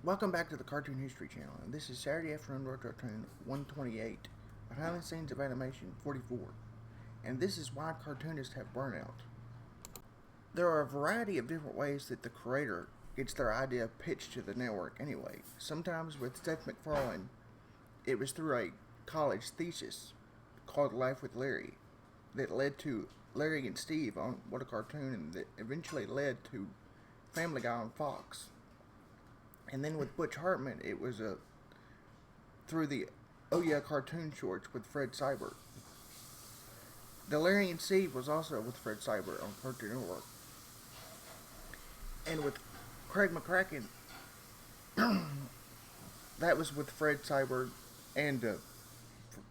Welcome back to the Cartoon History Channel, and this is Saturday Afternoon Road Cartoon 128, Behind the Scenes of Animation 44, and this is why cartoonists have burnout. There are a variety of different ways that the creator gets their idea pitched to the network anyway. Sometimes with Seth MacFarlane, it was through a college thesis called Life with Larry that led to Larry and Steve on What a Cartoon, and that eventually led to Family Guy on Fox. And then with Butch Hartman, it was through the Oh Yeah cartoon shorts with Fred Seibert. The Larry and Steve was also with Fred Seibert on Cartoon Network. And with Craig McCracken, that was with Fred Seibert and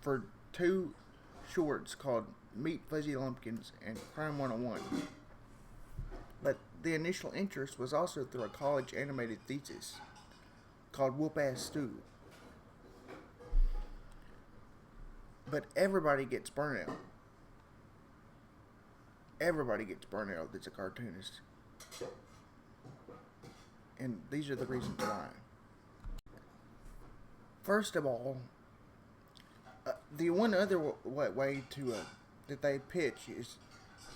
for two shorts called Meet Fuzzy Lumpkins and Crime 101. But the initial interest was also through a college animated thesis called Whoop Ass Stew. But everybody gets burnout. Everybody gets burnout that's a cartoonist. And these are the reasons why. First of all, the one other way to that they pitch is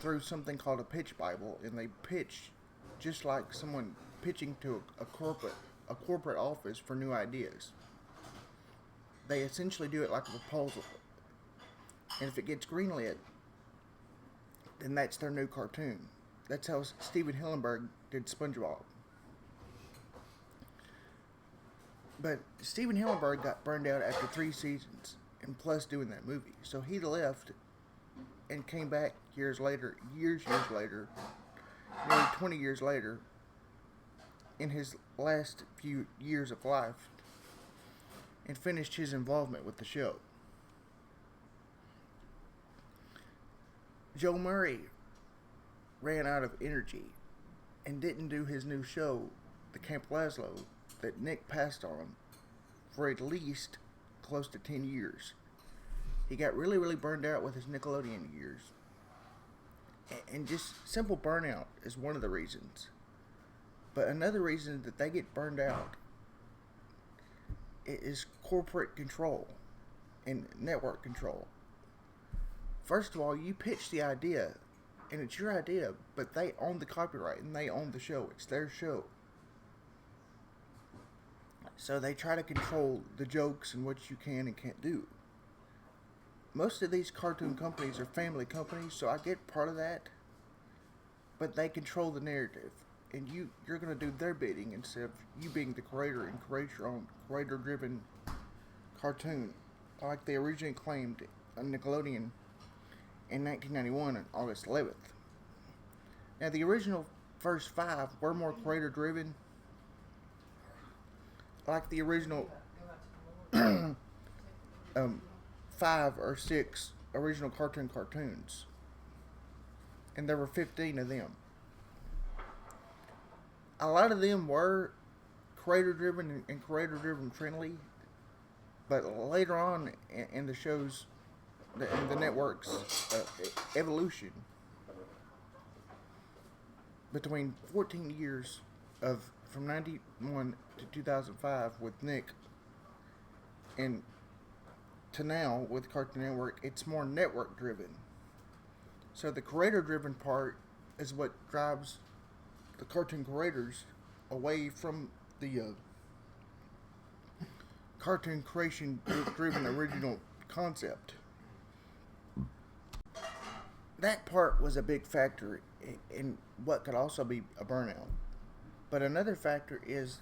through something called a pitch Bible, and they pitch just like someone pitching to a corporate office for new ideas. They essentially do it like a proposal, and if it gets greenlit, then that's their new cartoon. That's how Steven Hillenburg did SpongeBob. But Steven Hillenburg got burned out after 3 seasons, and plus doing that movie. So he left and came back years later, nearly 20 years later, in his last few years of life, and finished his involvement with the show. Joe Murray ran out of energy and didn't do his new show, The Camp Lazlo, that Nick passed on for at least close to 10 years. He got really burned out with his Nickelodeon years. And just simple burnout is one of the reasons. But another reason that they get burned out is corporate control and network control. First of all, you pitch the idea, and it's your idea, but they own the copyright and they own the show. It's their show. So they try to control the jokes and what you can and can't do. Most of these cartoon companies are family companies, so I get part of that. But they control the narrative, and you're going to do their bidding instead of you being the creator and create your own creator-driven cartoon, like they originally claimed on Nickelodeon in 1991 on August 11th. Now, the original first 5 were more creator-driven, like the original 5 or 6 original cartoons, and there were 15 of them. A lot of them were creator-driven and creator-driven friendly, but later on in the show's, in the network's evolution, between 14 years of from 91 to 2005 with Nick, and to now with Cartoon Network, it's more network driven. So the creator driven part is what drives the cartoon creators away from the cartoon creation driven original concept. That part was a big factor in what could also be a burnout. But another factor is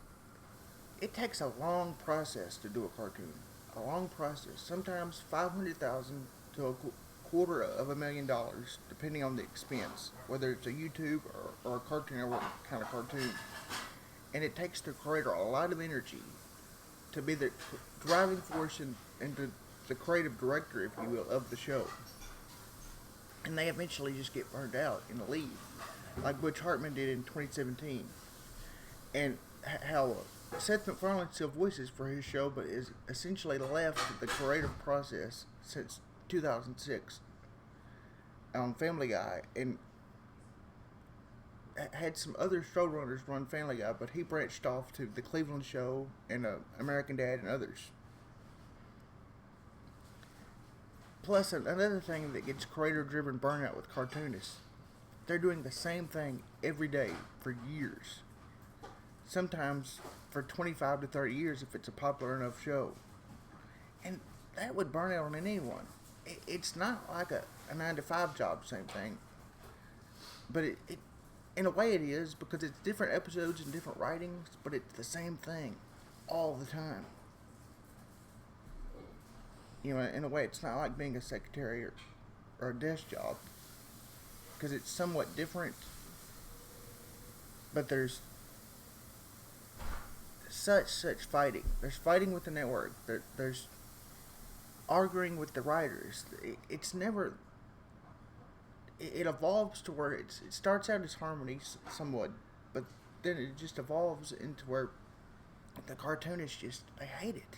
it takes a long process to do a cartoon. A long process. Sometimes $500,000 to $250,000, depending on the expense, whether it's a YouTube or a Cartoon Network kind of cartoon. And it takes the creator a lot of energy to be the driving force and the creative director, if you will, of the show. And they eventually just get burned out and leave, like Butch Hartman did in 2017. And how Seth MacFarlane still voices for his show, but is essentially left the creative process since 2006 on Family Guy, and had some other showrunners run Family Guy, but he branched off to The Cleveland Show and American Dad and others. Plus, another thing that gets creator-driven burnout with cartoonists, they're doing the same thing every day for years. Sometimes for 25 to 30 years if it's a popular enough show. And that would burn out on anyone. It's not like a 9-to-5 job, same thing. But it in a way it is, because it's different episodes and different writings, but it's the same thing all the time. You know, in a way, it's not like being a secretary or a desk job, because it's somewhat different, but there's such fighting. There's fighting with the network. There's arguing with the writers. It's never... It evolves to where it starts out as harmony somewhat, but then it just evolves into where the cartoonists just, they hate it.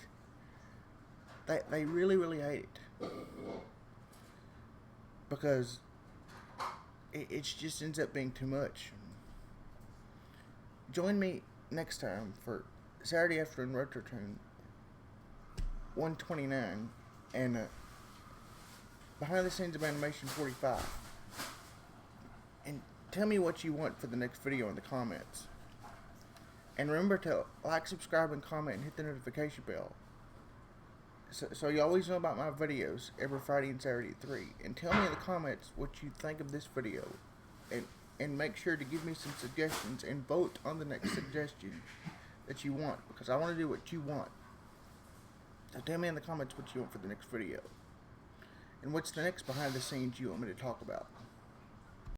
They really, really hate it. Because it just ends up being too much. Join me next time for Saturday Afternoon Retro Tune 129 and Behind the Scenes of Animation 45. And tell me what you want for the next video in the comments. And remember to like, subscribe, and comment, and hit the notification bell. So you always know about my videos every Friday and Saturday at 3. And tell me in the comments what you think of this video. And make sure to give me some suggestions and vote on the next suggestion that you want. Because I want to do what you want. So tell me in the comments what you want for the next video. And what's the next behind the scenes you want me to talk about.